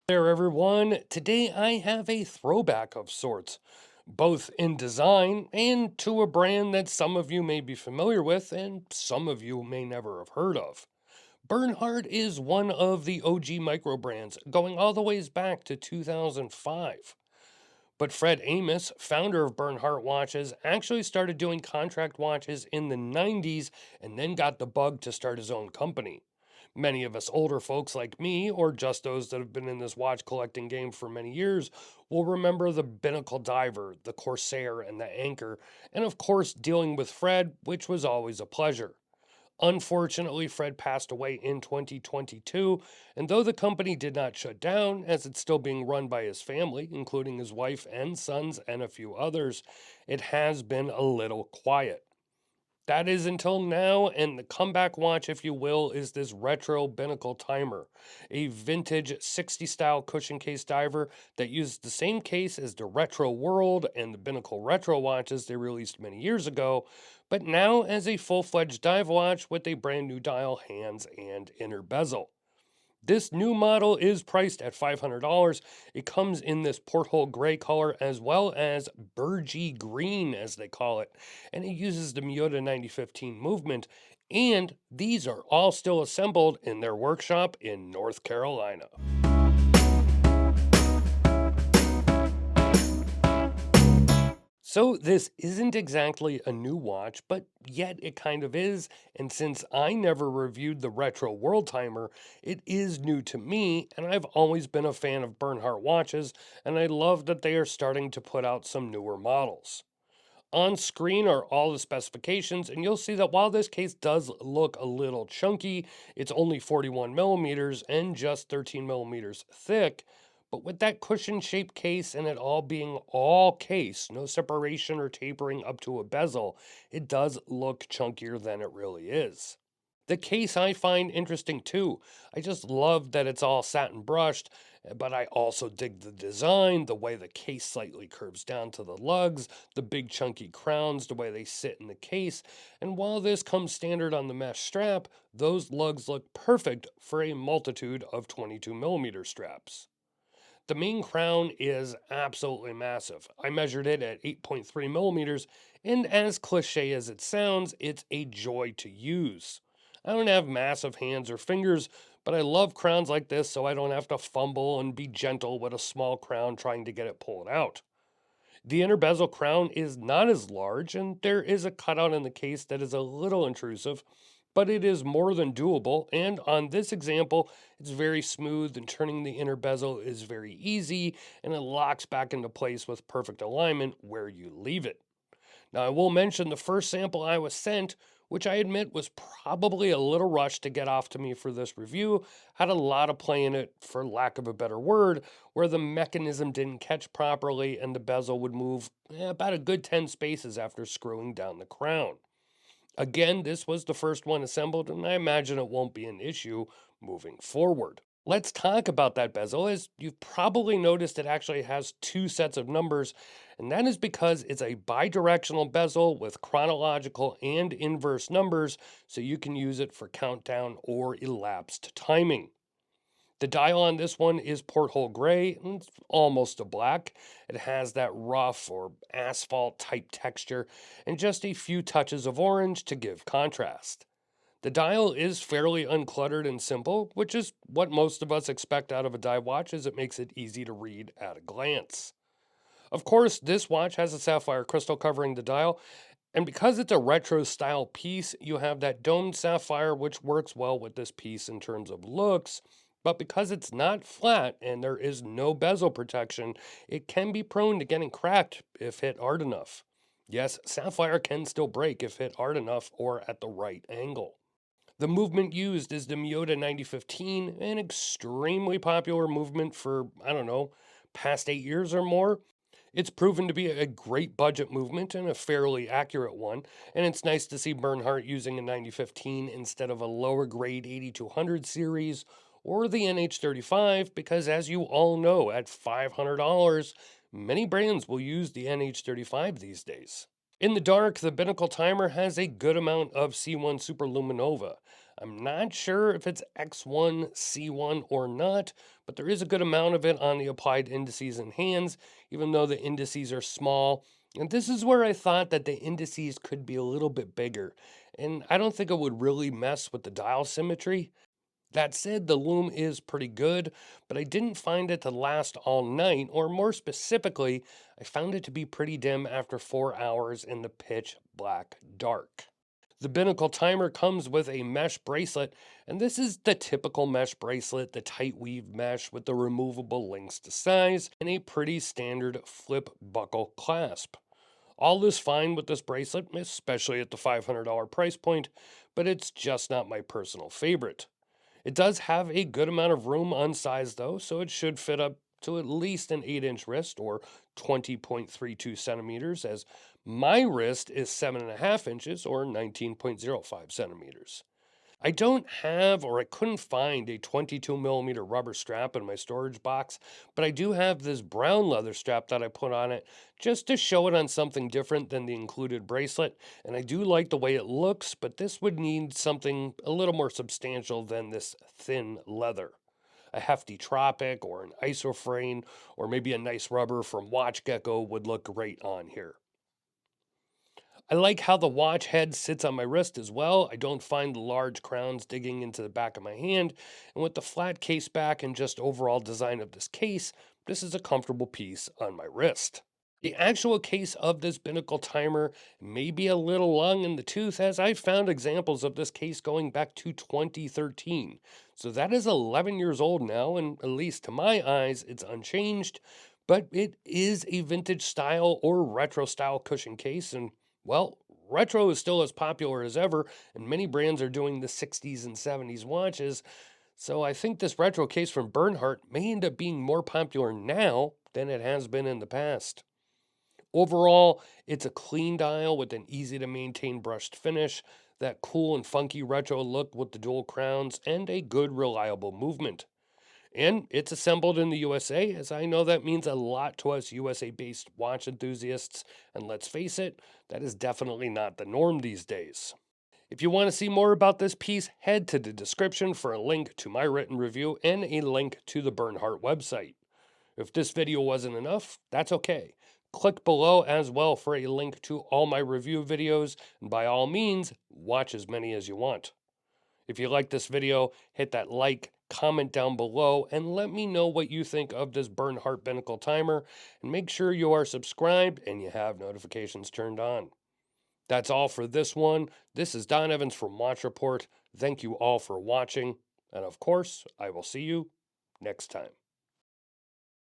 There, everyone. Today I have a throwback of sorts, both in design and to a brand that some of you may be familiar with and some of you may never have heard of. Bernhardt is one of the OG micro brands, going all the ways back to 2005. But Fred Amos, founder of Bernhardt Watches, actually started doing contract watches in the 90s and then got the bug to start his own company. Many of us older folks like me, or just those that have been in this watch collecting game for many years, will remember the Binnacle Diver, the Corsair, and the Anchor, and of course dealing with Fred, which was always a pleasure. Unfortunately, Fred passed away in 2022, and though the company did not shut down, as it's still being run by his family, including his wife and sons and a few others, it has been a little quiet. That is until now, and the comeback watch, if you will, is this retro Binnacle Timer, a vintage 60 style cushion case diver that uses the same case as the Retro World and the Binnacle Retro watches they released many years ago, but now as a full fledged dive watch with a brand new dial, hands, and inner bezel. This new model is priced at $500. It comes in this porthole gray color as well as burgee green, as they call it, and it uses the Miyota 9015 movement. And these are all still assembled in their workshop in North Carolina. So this isn't exactly a new watch, but yet it kind of is. And since I never reviewed the Retro World Timer, it is new to me, and I've always been a fan of Bernhardt watches, and I love that they are starting to put out some newer models. On screen are all the specifications, and you'll see that while this case does look a little chunky, it's only 41 millimeters and just 13 millimeters thick. But with that cushion shaped case and it all being all case, no separation or tapering up to a bezel, it does look chunkier than it really is. The case I find interesting too. I just love that it's all satin brushed, but I also dig the design, the way the case slightly curves down to the lugs, the big chunky crowns, the way they sit in the case. And while this comes standard on the mesh strap, those lugs look perfect for a multitude of 22 millimeter straps. The main crown is absolutely massive. I measured it at 8.3 millimeters, and as cliche as it sounds, it's a joy to use. I don't have massive hands or fingers, but I love crowns like this so I don't have to fumble and be gentle with a small crown trying to get it pulled out. The inner bezel crown is not as large, and there is a cutout in the case that is a little intrusive, but it is more than doable. And on this example, it's very smooth, and turning the inner bezel is very easy, and it locks back into place with perfect alignment where you leave it. Now, I will mention the first sample I was sent, which I admit was probably a little rushed to get off to me for this review, had a lot of play in it, for lack of a better word, where the mechanism didn't catch properly and the bezel would move about a good 10 spaces after screwing down the crown. Again, this was the first one assembled, and I imagine it won't be an issue moving forward. Let's talk about that bezel. As you've probably noticed, it actually has two sets of numbers, and that is because it's a bidirectional bezel with chronological and inverse numbers, so you can use it for countdown or elapsed timing. The dial on this one is porthole gray, and it's almost a black. It has that rough or asphalt type texture and just a few touches of orange to give contrast. The dial is fairly uncluttered and simple, which is what most of us expect out of a dive watch, as it makes it easy to read at a glance. Of course, this watch has a sapphire crystal covering the dial, and because it's a retro style piece, you have that domed sapphire, which works well with this piece in terms of looks. But because it's not flat and there is no bezel protection, it can be prone to getting cracked if hit hard enough. Yes, sapphire can still break if hit hard enough or at the right angle. The movement used is the Miyota 9015, an extremely popular movement for, I don't know, past 8 years or more. It's proven to be a great budget movement and a fairly accurate one, and it's nice to see Bernhardt using a 9015 instead of a lower grade 8200 series or the NH35, because as you all know, at $500, many brands will use the NH35 these days. In the dark, the Binnacle Timer has a good amount of C1 Superluminova. I'm not sure if it's X1, C1 or not, but there is a good amount of it on the applied indices and hands, even though the indices are small. And this is where I thought that the indices could be a little bit bigger. And I don't think it would really mess with the dial symmetry. That said, the Lume is pretty good, but I didn't find it to last all night, or more specifically, I found it to be pretty dim after 4 hours in the pitch black dark. The Binnacle Timer comes with a mesh bracelet, and this is the typical mesh bracelet, the tight weave mesh with the removable links to size and a pretty standard flip buckle clasp. All is fine with this bracelet, especially at the $500 price point, but it's just not my personal favorite. It does have a good amount of room on size though, so it should fit up to at least an 8-inch wrist or 20.32 centimeters, as my wrist is 7.5 inches or 19.05 centimeters. I don't have, or I couldn't find, a 22 millimeter rubber strap in my storage box, but I do have this brown leather strap that I put on it just to show it on something different than the included bracelet. And I do like the way it looks, but this would need something a little more substantial than this thin leather. A hefty Tropic or an isofrane, or maybe a nice rubber from Watch Gecko would look great on here. I like how the watch head sits on my wrist as well. I don't find the large crowns digging into the back of my hand. And with the flat case back and just overall design of this case, this is a comfortable piece on my wrist. The actual case of this Binnacle Timer may be a little long in the tooth, as I found examples of this case going back to 2013. So that is 11 years old now, and at least to my eyes, it's unchanged. But it is a vintage style or retro style cushion case, and well, retro is still as popular as ever, and many brands are doing the 60s and 70s watches. So I think this retro case from Bernhardt may end up being more popular now than it has been in the past. Overall, it's a clean dial with an easy to maintain brushed finish, that cool and funky retro look with the dual crowns, and a good reliable movement. And it's assembled in the USA, as I know that means a lot to us USA based watch enthusiasts. And let's face it, that is definitely not the norm these days. If you want to see more about this piece, head to the description for a link to my written review and a link to the Bernhardt website. If this video wasn't enough, that's okay. Click below as well for a link to all my review videos, and by all means, watch as many as you want. If you like this video, hit that like, comment down below, and let me know what you think of this Bernhardt Binnacle Timer, and make sure you are subscribed and you have notifications turned on. That's all for this one. This is Don Evans from Watch Report. Thank you all for watching, and of course, I will see you next time.